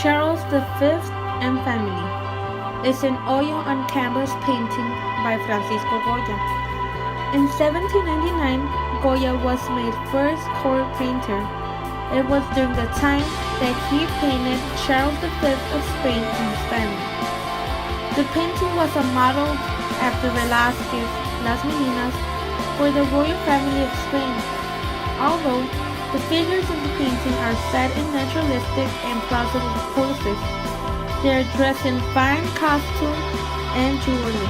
Charles V and Family is an oil on canvas painting by Francisco Goya. In 1799, Goya was made first court painter. It was during the time that he painted Charles V of Spain and his family. The painting was a model after Velázquez, Las Meninas, for the royal family of Spain. Although the figures in the painting are set in naturalistic and plausible poses, they are dressed in fine costume and jewelry.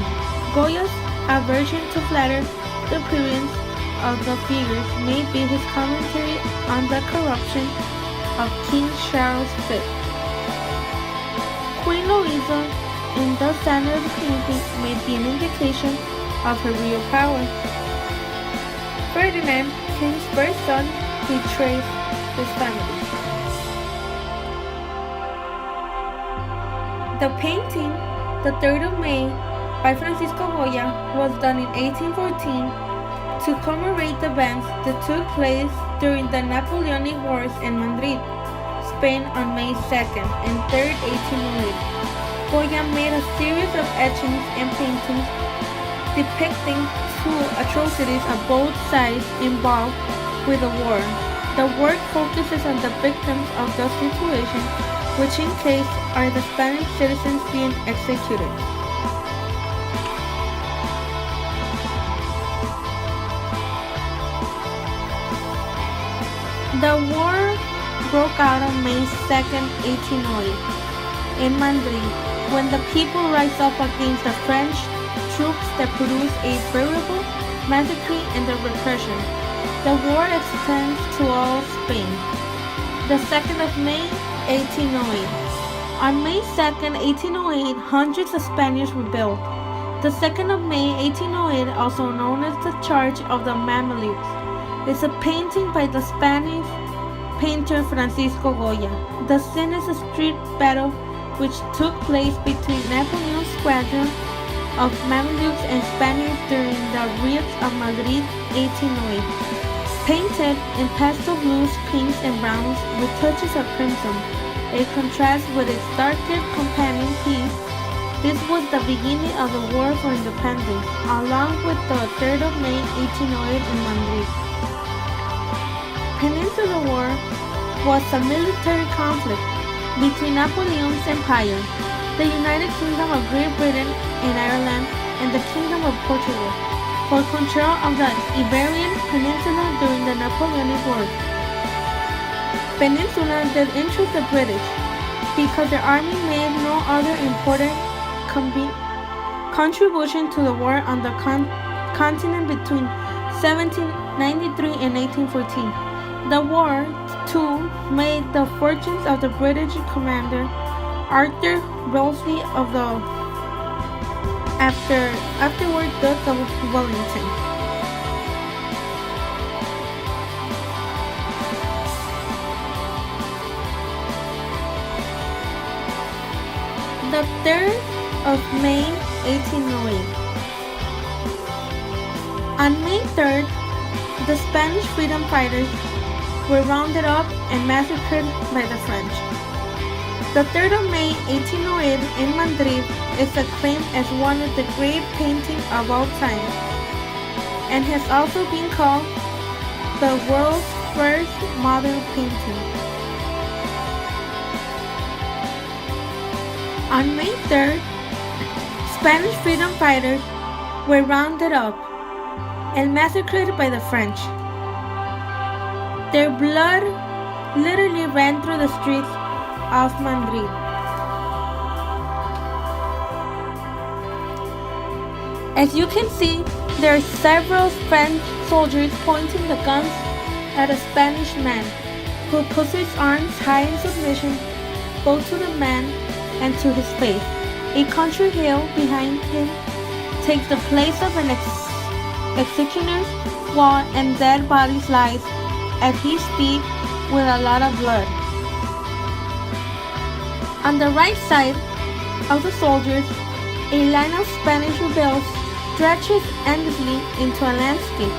Goya's aversion to flatter the appearance of the figures may be his commentary on the corruption of King Charles V. Queen Louisa, in the center of the painting, may be an indication of her real power. Ferdinand, King's first son, betrays his family. The painting, The 3rd of May, by Francisco Goya, was done in 1814 to commemorate the events that took place during the Napoleonic Wars in Madrid, Spain on May 2nd and 3rd, 1808. Goya made a series of etchings and paintings depicting two atrocities of both sides involved with the war. The work focuses on the victims of the situation, which in case are the Spanish citizens being executed. The war broke out on May 2nd, 1808, in Madrid, when the people rise up against the French troops that produce a veritable massacre and the repression. The war extends to all Spain. The 2nd of May, 1808. On May 2nd, 1808, hundreds of Spaniards rebelled. The 2nd of May, 1808, also known as the Charge of the Mamelukes, is a painting by the Spanish painter Francisco Goya. The scene is a street battle which took place between Napoleon's squadron of Mamelukes and Spaniards during the riots of Madrid, 1808. Painted in pastel blues, pinks, and browns with touches of crimson, it contrasts with its darker companion piece. This was the beginning of the War for Independence, along with the 3rd of May, 1808 in Madrid. Peninsular War was a military conflict between Napoleon's empire, the United Kingdom of Great Britain and Ireland, and the Kingdom of Portugal, for control of the Iberian Peninsula during the Napoleonic Wars. Peninsula did interest the British because their army made no other important contribution to the war on the continent between 1793 and 1814. The war, too, made the fortunes of the British commander Arthur Wellesley of the afterward Duke of Wellington. The 3rd of May, 1808. On May 3rd, the Spanish freedom fighters were rounded up and massacred by the French. The 3rd of May, 1808 in Madrid is acclaimed as one of the great paintings of all time and has also been called the world's first modern painting. On May 3rd, Spanish freedom fighters were rounded up and massacred by the French. Their blood literally ran through the streets of Madrid. As you can see, there are several French soldiers pointing the guns at a Spanish man, who puts his arms high in submission both to the man and to his face. A country hill behind him takes the place of an executioner's wall, and dead bodies lies at his feet with a lot of blood. On the right side of the soldiers, a line of Spanish rebels stretches endlessly into a landscape.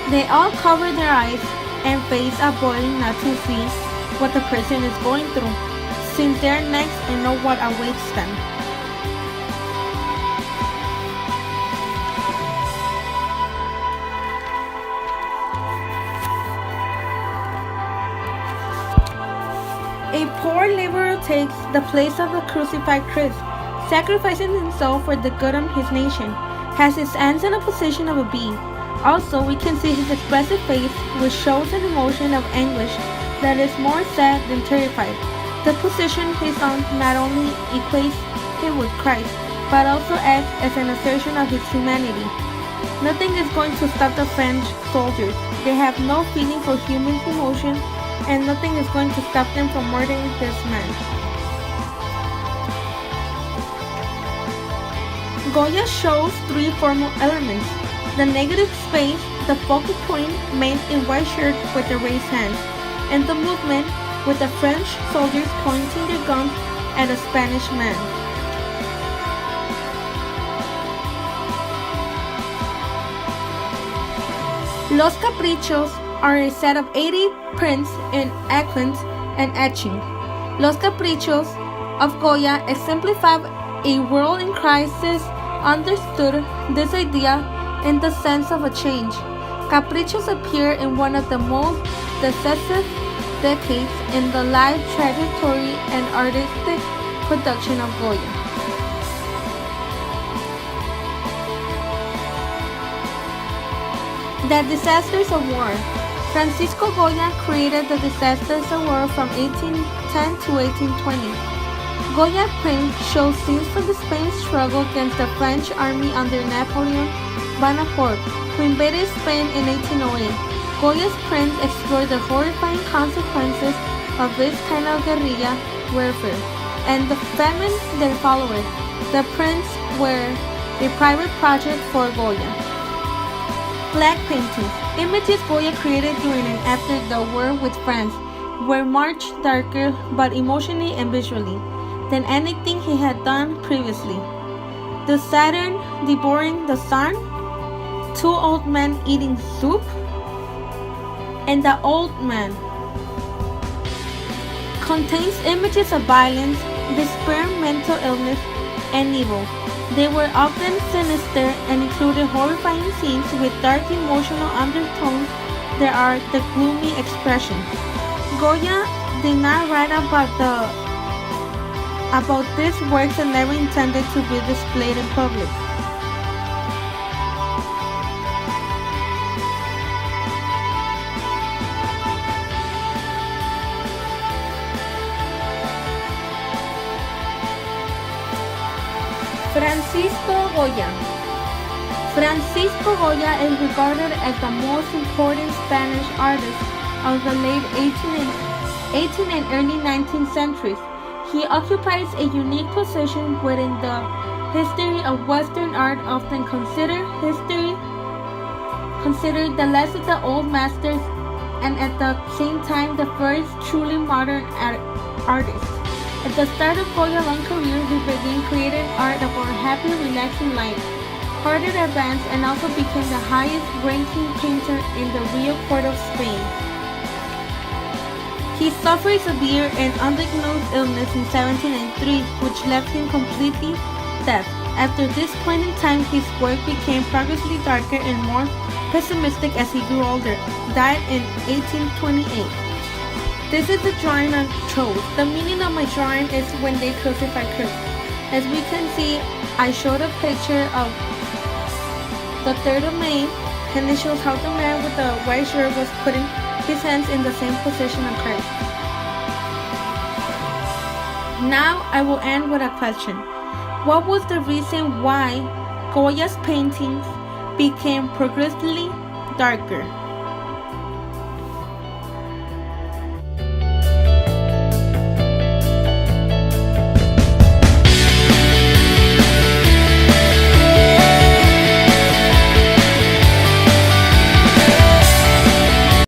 They all cover their eyes and face, avoiding not to see what the person is going through. since they're next and know what awaits them. A poor laborer takes the place of the crucified Christ, sacrificing himself for the good of his nation, has his hands in the position of a bee. Also, we can see his expressive face, which shows an emotion of anguish that is more sad than terrified. The position he's on not only equates him with Christ, but also acts as an assertion of his humanity. Nothing is going to stop the French soldiers. They have no feeling for human emotion, and nothing is going to stop them from murdering this man. Goya shows three formal elements: the negative space, the focal point made in white shirt with the raised hands, and the movement with the French soldiers pointing their guns at a Spanish man. Los Caprichos are a set of 80 prints in acquaint and etching. Los Caprichos of Goya exemplify a world in crisis. Understood this idea in the sense of a change. Caprichos appear in one of the most decisive decades in the life trajectory and artistic production of Goya. The disasters of war. Francisco Goya created the disasters of war from 1810 to 1820. Goya prints show scenes from the Spanish struggle against the French army under Napoleon Bonaparte, who invaded Spain in 1808. Goya's prints explore the horrifying consequences of this kind of guerrilla warfare and the famine that followed. The prints were a private project for Goya. Black paintings. Images Goya created during and after the war with France were much darker but emotionally and visually than anything he had done previously. The Saturn devouring the sun, two old men eating soup, and the old man contains images of violence, despair, mental illness, and evil. They were often sinister and included horrifying scenes with dark emotional undertones that are the gloomy expression. Goya did not write about these works and never intended to be displayed in public. Francisco Goya. Francisco Goya is regarded as the most important Spanish artist of the late 18th and early 19th centuries. He occupies a unique position within the history of Western art, often considered the last of the old masters and at the same time the first truly modern artist. At the start of Goya's long career, he began creating art of a happy, relaxing life, further advanced and also became the highest-ranking painter in the real court of Spain. He suffered severe and undiagnosed illness in 1793, which left him completely deaf. After this point in time, his work became progressively darker and more pessimistic as he grew older. Died in 1828. This is the drawing I chose. The meaning of my drawing is when they crucified Christ. As we can see, I showed a picture of the 3rd of May, and it shows how the man with the white shirt was putting his hands in the same position of Christ. Now I will end with a question. What was the reason why Goya's paintings became progressively darker?